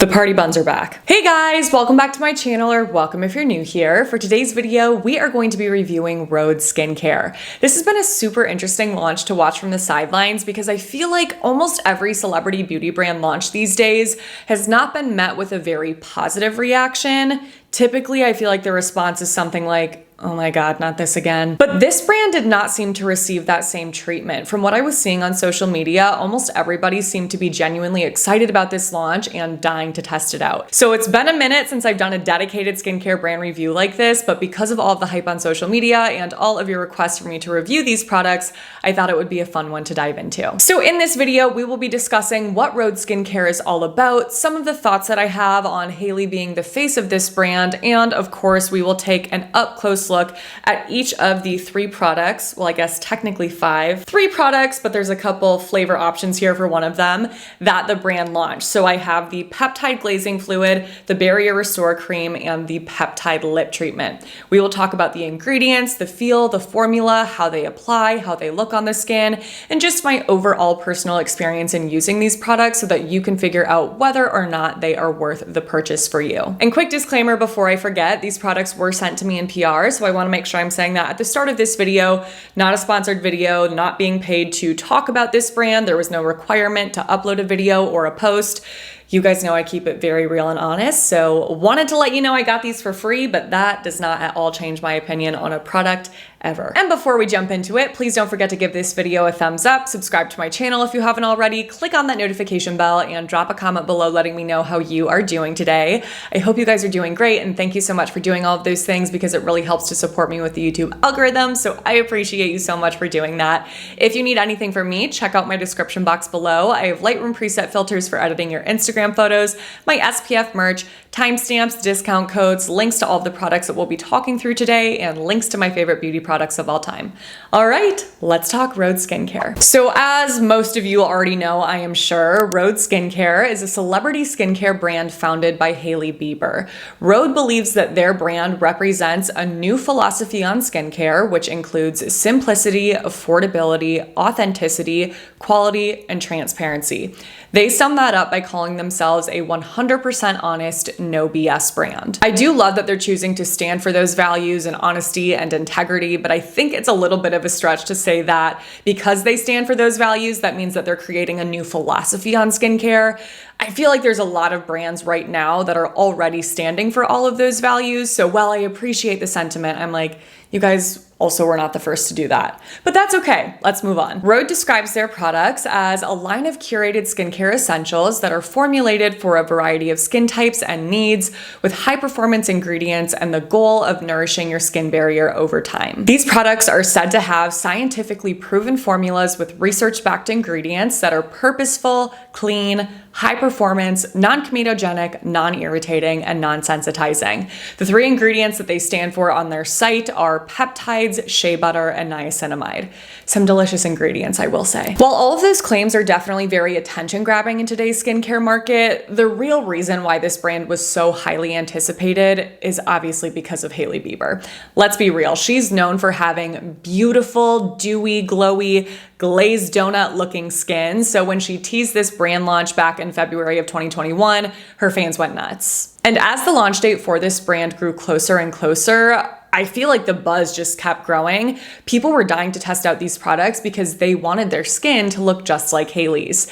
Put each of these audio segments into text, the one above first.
The party buns are back. Hey guys, welcome back to my channel, or welcome if you're new here. For today's video, we are going to be reviewing Rhode Skincare. This has been a super interesting launch to watch from the sidelines because I feel like almost every celebrity beauty brand launch these days has not been met with a very positive reaction. Typically, I feel like the response is something like, oh my God, not this again. But this brand did not seem to receive that same treatment. From what I was seeing on social media, almost everybody seemed to be genuinely excited about this launch and dying to test it out. So it's been a minute since I've done a dedicated skincare brand review like this, but because of all of the hype on social media and all of your requests for me to review these products, I thought it would be a fun one to dive into. So in this video, we will be discussing what Rhode Skincare is all about, some of the thoughts that I have on Hailey being the face of this brand, and of course, we will take an up-close look at each of the three products. Well, I guess technically three products, but there's a couple flavor options here for one of them that the brand launched. So I have the Peptide Glazing Fluid, the Barrier Restore Cream, and the Peptide Lip Treatment. We will talk about the ingredients, the feel, the formula, how they apply, how they look on the skin, and just my overall personal experience in using these products so that you can figure out whether or not they are worth the purchase for you. And quick disclaimer before I forget, these products were sent to me in PR, so I want to make sure I'm saying that at the start of this video. Not a sponsored video, not being paid to talk about this brand. There was no requirement to upload a video or a post. You guys know I keep it very real and honest, so wanted to let you know I got these for free, but that does not at all change my opinion on a product ever. And before we jump into it, please don't forget to give this video a thumbs up, subscribe to my channel if you haven't already, click on that notification bell, and drop a comment below letting me know how you are doing today. I hope you guys are doing great, and thank you so much for doing all of those things because it really helps to support me with the YouTube algorithm, so I appreciate you so much for doing that. If you need anything from me, check out my description box below. I have Lightroom preset filters for editing your Instagram photos, my SPF merch, timestamps, discount codes, links to all of the products that we'll be talking through today, and links to my favorite beauty products of all time. All right, let's talk Rhode Skincare. So as most of you already know, I am sure, Rhode Skincare is a celebrity skincare brand founded by Hailey Bieber. Rhode believes that their brand represents a new philosophy on skincare, which includes simplicity, affordability, authenticity, quality, and transparency. They sum that up by calling themselves a 100% honest, no BS brand. I do love that they're choosing to stand for those values and honesty and integrity, but I think it's a little bit of a stretch to say that because they stand for those values, that means that they're creating a new philosophy on skincare. I feel like there's a lot of brands right now that are already standing for all of those values. So while I appreciate the sentiment, I'm like, you guys also were not the first to do that. But that's okay, let's move on. Rhode describes their products as a line of curated skincare essentials that are formulated for a variety of skin types and needs with high performance ingredients and the goal of nourishing your skin barrier over time. These products are said to have scientifically proven formulas with research-backed ingredients that are purposeful, clean, high performance, non-comedogenic, non-irritating, and non-sensitizing. The three ingredients that they stand for on their site are peptides, shea butter, and niacinamide. Some delicious ingredients, I will say. While all of those claims are definitely very attention-grabbing in today's skincare market, the real reason why this brand was so highly anticipated is obviously because of Hailey Bieber. Let's be real, she's known for having beautiful, dewy, glowy, glazed donut looking skin. So when she teased this brand launch back in February of 2021, her fans went nuts. And as the launch date for this brand grew closer and closer, I feel like the buzz just kept growing. People were dying to test out these products because they wanted their skin to look just like Hailey's.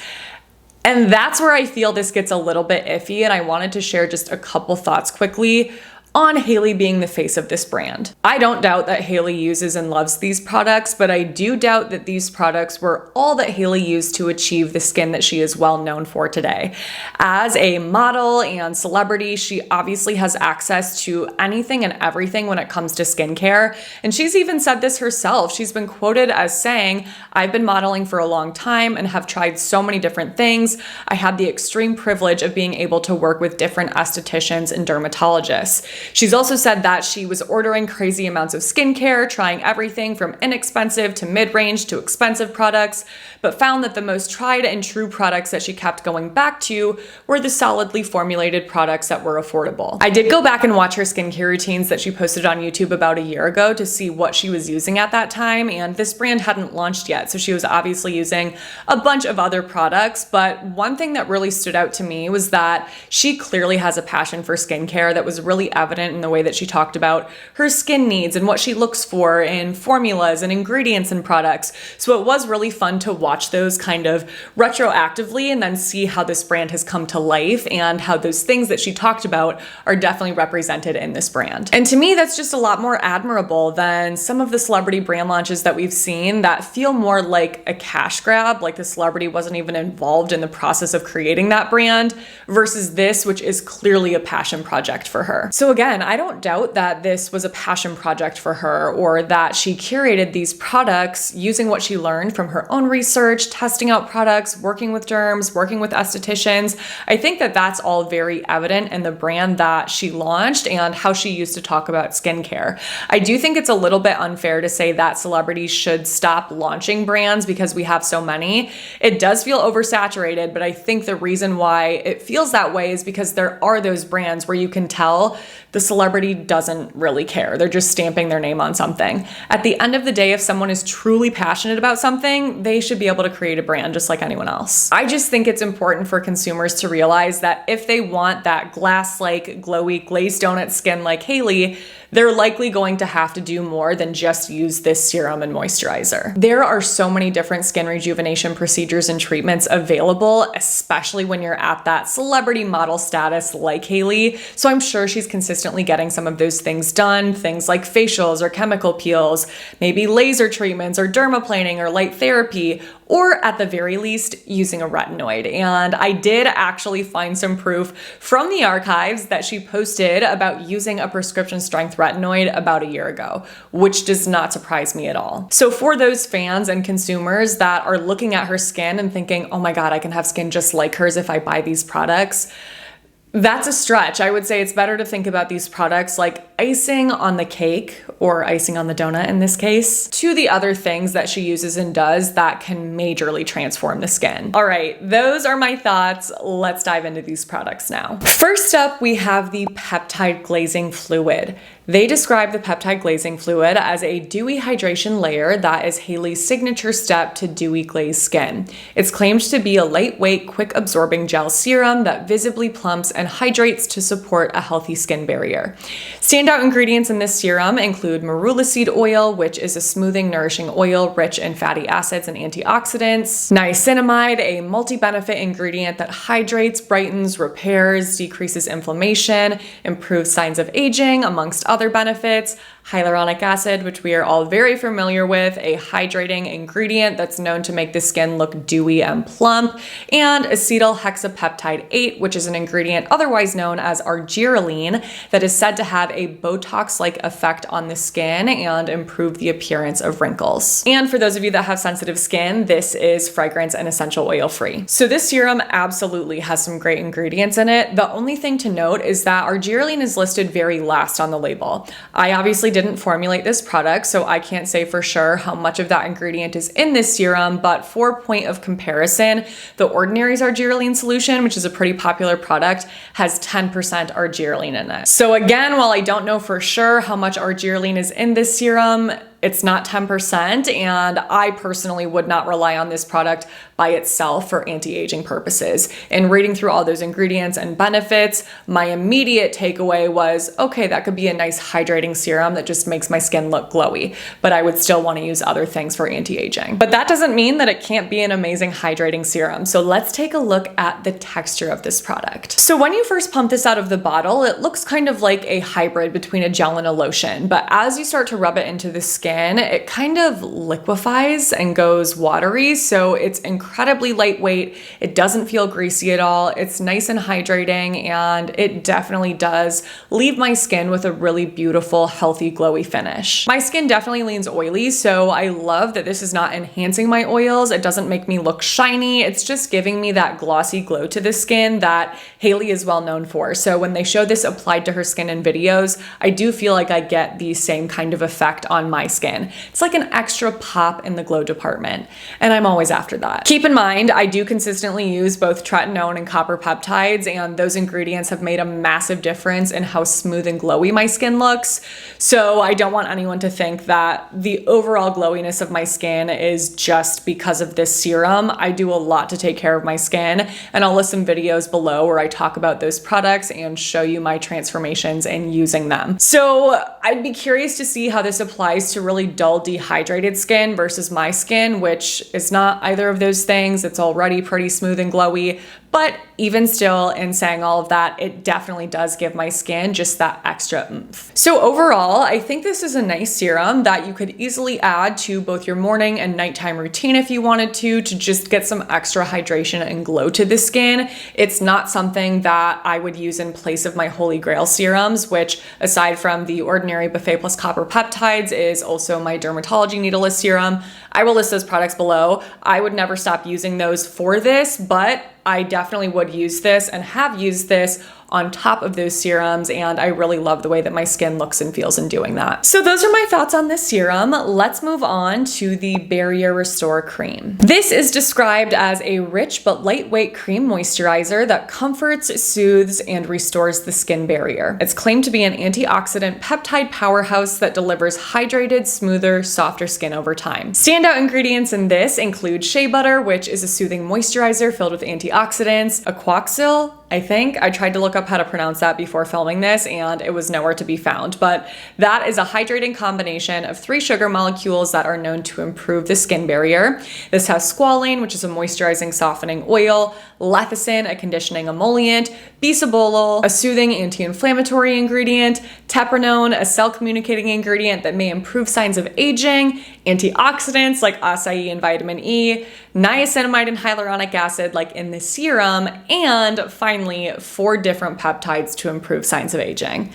And that's where I feel this gets a little bit iffy, and I wanted to share just a couple thoughts quickly on Hailey being the face of this brand. I don't doubt that Hailey uses and loves these products, but I do doubt that these products were all that Hailey used to achieve the skin that she is well known for today. As a model and celebrity, she obviously has access to anything and everything when it comes to skincare, and she's even said this herself. She's been quoted as saying, "I've been modeling for a long time and have tried so many different things. I had the extreme privilege of being able to work with different estheticians and dermatologists." She's also said that she was ordering crazy amounts of skincare, trying everything from inexpensive to mid-range to expensive products, but found that the most tried and true products that she kept going back to were the solidly formulated products that were affordable. I did go back and watch her skincare routines that she posted on YouTube about a year ago to see what she was using at that time, and this brand hadn't launched yet, so she was obviously using a bunch of other products. But one thing that really stood out to me was that she clearly has a passion for skincare that was really evident in the way that she talked about her skin needs and what she looks for in formulas and ingredients and products. So it was really fun to watch those kind of retroactively and then see how this brand has come to life and how those things that she talked about are definitely represented in this brand. And to me, that's just a lot more admirable than some of the celebrity brand launches that we've seen that feel more like a cash grab, like the celebrity wasn't even involved in the process of creating that brand, versus this, which is clearly a passion project for her. So again, I don't doubt that this was a passion project for her or that she curated these products using what she learned from her own research, testing out products, working with derms, working with estheticians. I think that that's all very evident in the brand that she launched and how she used to talk about skincare. I do think it's a little bit unfair to say that celebrities should stop launching brands because we have so many. It does feel oversaturated, but I think the reason why it feels that way is because there are those brands where you can tell the celebrity doesn't really care. They're just stamping their name on something. At the end of the day, if someone is truly passionate about something, they should be able to create a brand just like anyone else. I just think it's important for consumers to realize that if they want that glass-like, glowy, glazed donut skin like Hailey, they're likely going to have to do more than just use this serum and moisturizer. There are so many different skin rejuvenation procedures and treatments available, especially when you're at that celebrity model status like Hailey. So I'm sure she's consistently getting some of those things done, things like facials or chemical peels, maybe laser treatments or dermaplaning or light therapy, or at the very least, using a retinoid. And I did actually find some proof from the archives that she posted about using a prescription strength retinoid about a year ago, which does not surprise me at all. So for those fans and consumers that are looking at her skin and thinking, oh my God, I can have skin just like hers if I buy these products, that's a stretch. I would say it's better to think about these products like icing on the cake, or icing on the donut in this case, to the other things that she uses and does that can majorly transform the skin. All right, those are my thoughts. Let's dive into these products now. First up, we have the Peptide Glazing Fluid. They describe the peptide glazing fluid as a dewy hydration layer that is Hailey's signature step to dewy glazed skin. It's claimed to be a lightweight, quick absorbing gel serum that visibly plumps and hydrates to support a healthy skin barrier. Standout ingredients in this serum include marula seed oil, which is a smoothing, nourishing oil rich in fatty acids and antioxidants, niacinamide, a multi-benefit ingredient that hydrates, brightens, repairs, decreases inflammation, improves signs of aging, amongst other benefits, hyaluronic acid, which we are all very familiar with, a hydrating ingredient that's known to make the skin look dewy and plump, and acetyl hexapeptide 8, which is an ingredient otherwise known as argireline that is said to have a Botox-like effect on the skin and improve the appearance of wrinkles. And for those of you that have sensitive skin, this is fragrance and essential oil free. So this serum absolutely has some great ingredients in it. The only thing to note is that argireline is listed very last on the label. I obviously didn't formulate this product, so I can't say for sure how much of that ingredient is in this serum, but for point of comparison, The Ordinary's argireline solution, which is a pretty popular product, has 10% argireline in it. So again, while I don't know for sure how much argireline is in this serum, it's not 10%, and I personally would not rely on this product by itself for anti-aging purposes. In reading through all those ingredients and benefits, my immediate takeaway was, okay, that could be a nice hydrating serum that just makes my skin look glowy, but I would still want to use other things for anti-aging. But that doesn't mean that it can't be an amazing hydrating serum. So let's take a look at the texture of this product. So when you first pump this out of the bottle, it looks kind of like a hybrid between a gel and a lotion, but as you start to rub it into the skin, skin, it kind of liquefies and goes watery. So it's incredibly lightweight. It doesn't feel greasy at all. It's nice and hydrating, and it definitely does leave my skin with a really beautiful, healthy, glowy finish. My skin definitely leans oily, so I love that this is not enhancing my oils. It doesn't make me look shiny. It's just giving me that glossy glow to the skin that Hailey is well known for. So when they show this applied to her skin in videos, I do feel like I get the same kind of effect on my skin. It's like an extra pop in the glow department, and I'm always after that. Keep in mind, I do consistently use both tretinoin and copper peptides, and those ingredients have made a massive difference in how smooth and glowy my skin looks. So I don't want anyone to think that the overall glowiness of my skin is just because of this serum. I do a lot to take care of my skin, and I'll list some videos below where I talk about those products and show you my transformations in using them. So I'd be curious to see how this applies to really dull, dehydrated skin versus my skin, which is not either of those things. It's already pretty smooth and glowy. But even still, in saying all of that, it definitely does give my skin just that extra oomph. So overall, I think this is a nice serum that you could easily add to both your morning and nighttime routine if you wanted to just get some extra hydration and glow to the skin. It's not something that I would use in place of my Holy Grail serums, which aside from the ordinary Buffet Plus Copper Peptides is also my dermatology needleless serum. I will list those products below. I would never stop using those for this, but I definitely would use this and have used this on top of those serums, and I really love the way that my skin looks and feels in doing that. So those are my thoughts on this serum. Let's move on to the Barrier Restore Cream. This is described as a rich but lightweight cream moisturizer that comforts, soothes, and restores the skin barrier. It's claimed to be an antioxidant peptide powerhouse that delivers hydrated, smoother, softer skin over time. Standout ingredients in this include shea butter, which is a soothing moisturizer filled with antioxidants, aquoxyl, I think. I tried to look up how to pronounce that before filming this and it was nowhere to be found, but that is a hydrating combination of 3 sugar molecules that are known to improve the skin barrier. This has squalane, which is a moisturizing softening oil, lecithin, a conditioning emollient, bisabolol, a soothing anti-inflammatory ingredient, teprenone, a cell communicating ingredient that may improve signs of aging, antioxidants like acai and vitamin E, niacinamide and hyaluronic acid like in the serum, and finally 4 different peptides to improve signs of aging.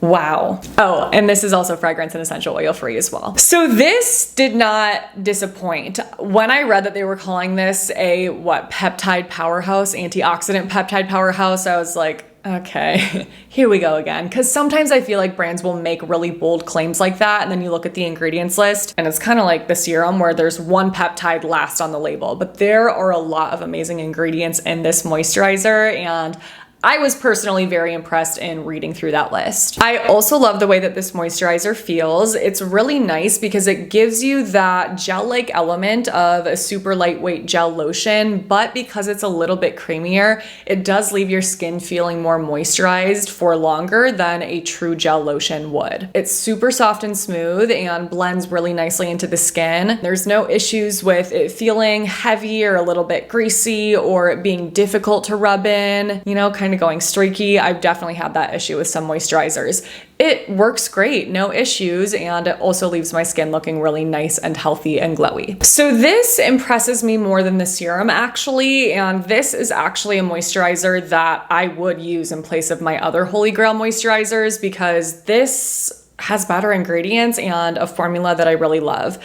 Wow. Oh, and this is also fragrance and essential oil free as well. So this did not disappoint. When I read that they were calling this a peptide powerhouse, antioxidant peptide powerhouse, I was like, okay, here we go again. Because sometimes I feel like brands will make really bold claims like that, and then you look at the ingredients list, and it's kind of like the serum where there's one peptide last on the label. But there are a lot of amazing ingredients in this moisturizer, and I was personally very impressed in reading through that list. I also love the way that this moisturizer feels. It's really nice because it gives you that gel-like element of a super lightweight gel lotion, but because it's a little bit creamier, it does leave your skin feeling more moisturized for longer than a true gel lotion would. It's super soft and smooth and blends really nicely into the skin. There's no issues with it feeling heavy or a little bit greasy or it being difficult to rub in, you know, kind of going streaky. I've definitely had that issue with some moisturizers. It works great, no issues, and it also leaves my skin looking really nice and healthy and glowy. So this impresses me more than the serum actually, and this is actually a moisturizer that I would use in place of my other Holy Grail moisturizers because this has better ingredients and a formula that I really love.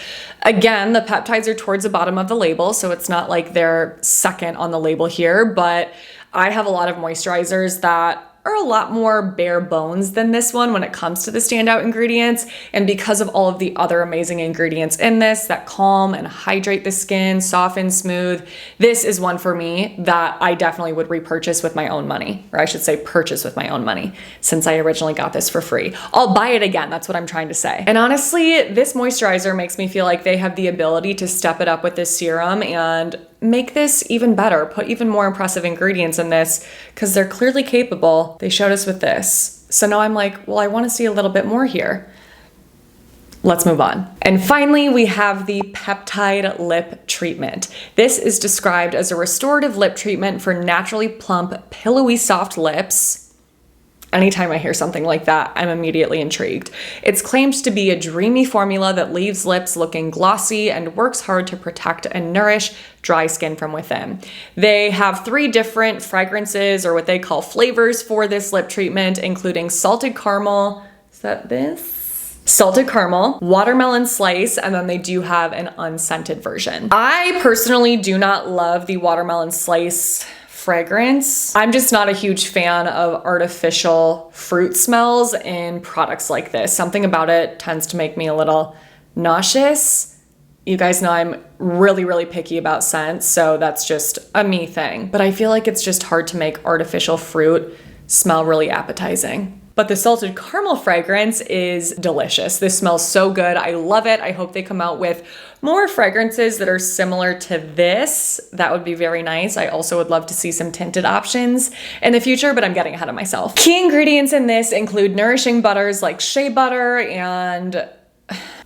Again, the peptides are towards the bottom of the label, so it's not like they're second on the label here, but I have a lot of moisturizers that are a lot more bare bones than this one when it comes to the standout ingredients. And because of all of the other amazing ingredients in this that calm and hydrate the skin, soften, smooth, this is one for me that I definitely would repurchase with my own money, or I should say purchase with my own money, since I originally got this for free. I'll buy it again, that's what I'm trying to say. And honestly, this moisturizer makes me feel like they have the ability to step it up with this serum and make this even better, put even more impressive ingredients in this because they're clearly capable. They showed us with this. So now I'm like, well, I want to see a little bit more here. Let's move on. And finally, we have the Peptide Lip Treatment. This is described as a restorative lip treatment for naturally plump, pillowy soft lips. Anytime I hear something like that, I'm immediately intrigued. It's claimed to be a dreamy formula that leaves lips looking glossy and works hard to protect and nourish dry skin from within. They have 3 different fragrances, or what they call flavors, for this lip treatment, including salted caramel. Is that this? Salted caramel, watermelon slice, and then they do have an unscented version. I personally do not love the watermelon slice fragrance. I'm just not a huge fan of artificial fruit smells in products like this. Something about it tends to make me a little nauseous. You guys know I'm really, really picky about scents, so that's just a me thing. But I feel like it's just hard to make artificial fruit smell really appetizing. But the salted caramel fragrance is delicious. This smells so good. I love it. I hope they come out with more fragrances that are similar to this. That would be very nice. I also would love to see some tinted options in the future, but I'm getting ahead of myself. Key ingredients in this include nourishing butters like shea butter, and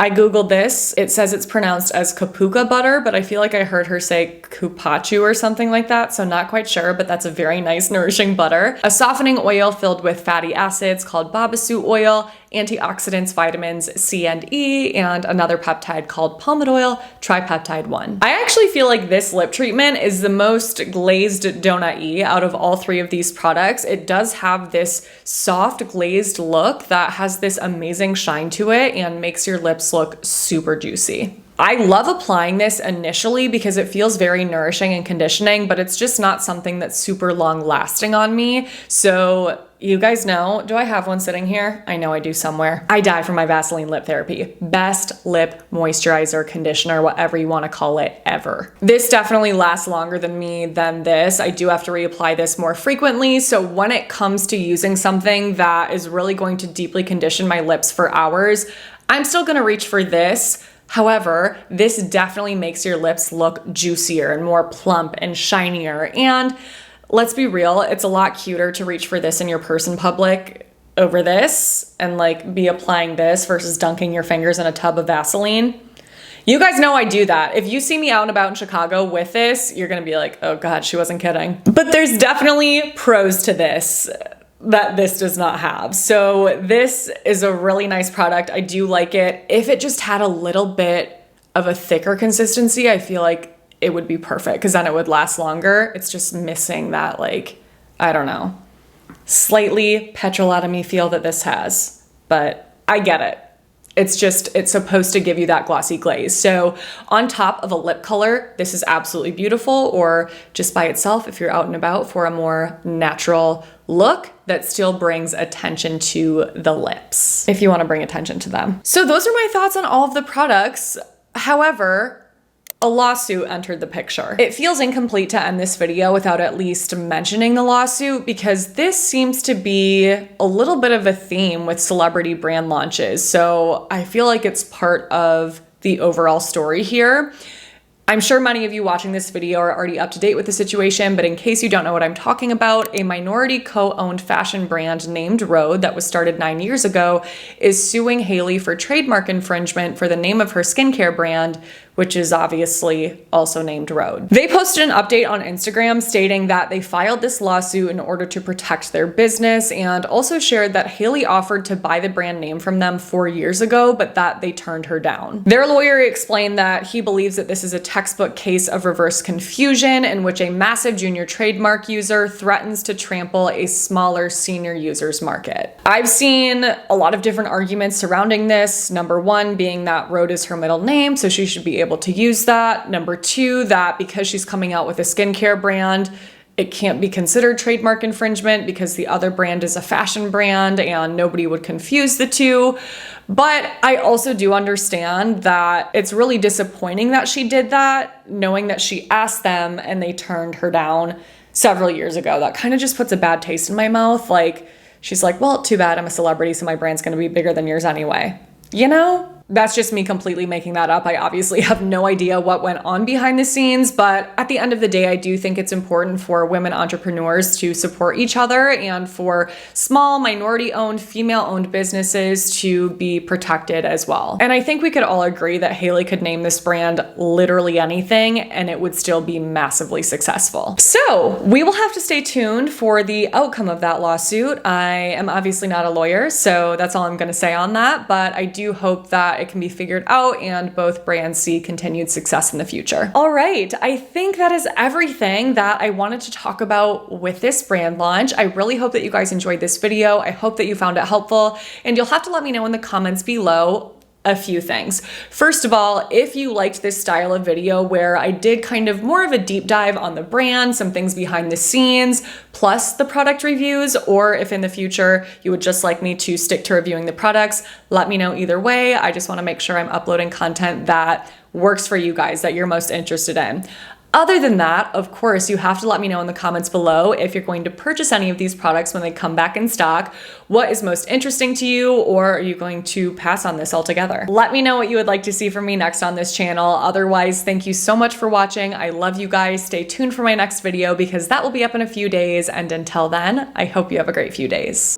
I Googled this. It says it's pronounced as kapuka butter, but I feel like I heard her say kupachu or something like that, so not quite sure, but that's a very nice nourishing butter. A softening oil filled with fatty acids called babasu oil, antioxidants, vitamins C and E, and another peptide called palmate oil, tripeptide 1. I actually feel like this lip treatment is the most glazed donut-y out of all 3 of these products. It does have this soft glazed look that has this amazing shine to it and makes your lips look super juicy. I love applying this initially because it feels very nourishing and conditioning, but it's just not something that's super long lasting on me. So you guys know, do I have one sitting here? I know I do somewhere. I die for my Vaseline lip therapy. Best lip moisturizer, conditioner, whatever you want to call it, ever. This definitely lasts longer than this. I do have to reapply this more frequently. So when it comes to using something that is really going to deeply condition my lips for hours, I'm still gonna reach for this. However, this definitely makes your lips look juicier and more plump and shinier. And let's be real, it's a lot cuter to reach for this in your purse in public over this and like be applying this versus dunking your fingers in a tub of Vaseline. You guys know I do that. If you see me out and about in Chicago with this, you're gonna be like, oh God, she wasn't kidding. But there's definitely pros to this that this does not have. So this is a really nice product. I do like it. If it just had a little bit of a thicker consistency, I feel like it would be perfect because then it would last longer. It's just missing that, like, I don't know, slightly petrolotomy feel that this has, but I get it. It's supposed to give you that glossy glaze. So on top of a lip color, this is absolutely beautiful, or just by itself if you're out and about for a more natural look that still brings attention to the lips, if you want to bring attention to them. So those are my thoughts on all of the products. However, a lawsuit entered the picture. It feels incomplete to end this video without at least mentioning the lawsuit because this seems to be a little bit of a theme with celebrity brand launches. So I feel like it's part of the overall story here. I'm sure many of you watching this video are already up to date with the situation, but in case you don't know what I'm talking about, a minority co-owned fashion brand named Rhode that was started 9 years ago is suing Hailey for trademark infringement for the name of her skincare brand, which is obviously also named Rhode. They posted an update on Instagram stating that they filed this lawsuit in order to protect their business, and also shared that Hailey offered to buy the brand name from them 4 years ago, but that they turned her down. Their lawyer explained that he believes that this is a textbook case of reverse confusion in which a massive junior trademark user threatens to trample a smaller senior user's market. I've seen a lot of different arguments surrounding this. Number one being that Rhode is her middle name, so she should be able to use that. Number two, that because she's coming out with a skincare brand, it can't be considered trademark infringement because the other brand is a fashion brand and nobody would confuse the two. But I also do understand that it's really disappointing that she did that, knowing that she asked them and they turned her down several years ago. That kind of just puts a bad taste in my mouth. Like, she's like, well, too bad, I'm a celebrity, so my brand's gonna be bigger than yours anyway. You know? That's just me completely making that up. I obviously have no idea what went on behind the scenes, but at the end of the day, I do think it's important for women entrepreneurs to support each other and for small minority-owned, female-owned businesses to be protected as well. And I think we could all agree that Hailey could name this brand literally anything and it would still be massively successful. So we will have to stay tuned for the outcome of that lawsuit. I am obviously not a lawyer, so that's all I'm going to say on that, but I do hope that it can be figured out and both brands see continued success in the future. All right, I think that is everything that I wanted to talk about with this brand launch. I really hope that you guys enjoyed this video. I hope that you found it helpful, and you'll have to let me know in the comments below a few things. First of all, if you liked this style of video where I did kind of more of a deep dive on the brand, some things behind the scenes, plus the product reviews, or if in the future you would just like me to stick to reviewing the products, let me know either way. I just want to make sure I'm uploading content that works for you guys, that you're most interested in. Other than that, of course, you have to let me know in the comments below if you're going to purchase any of these products when they come back in stock. What is most interesting to you, or are you going to pass on this altogether? Let me know what you would like to see from me next on this channel. Otherwise, thank you so much for watching. I love you guys. Stay tuned for my next video because that will be up in a few days. And until then, I hope you have a great few days.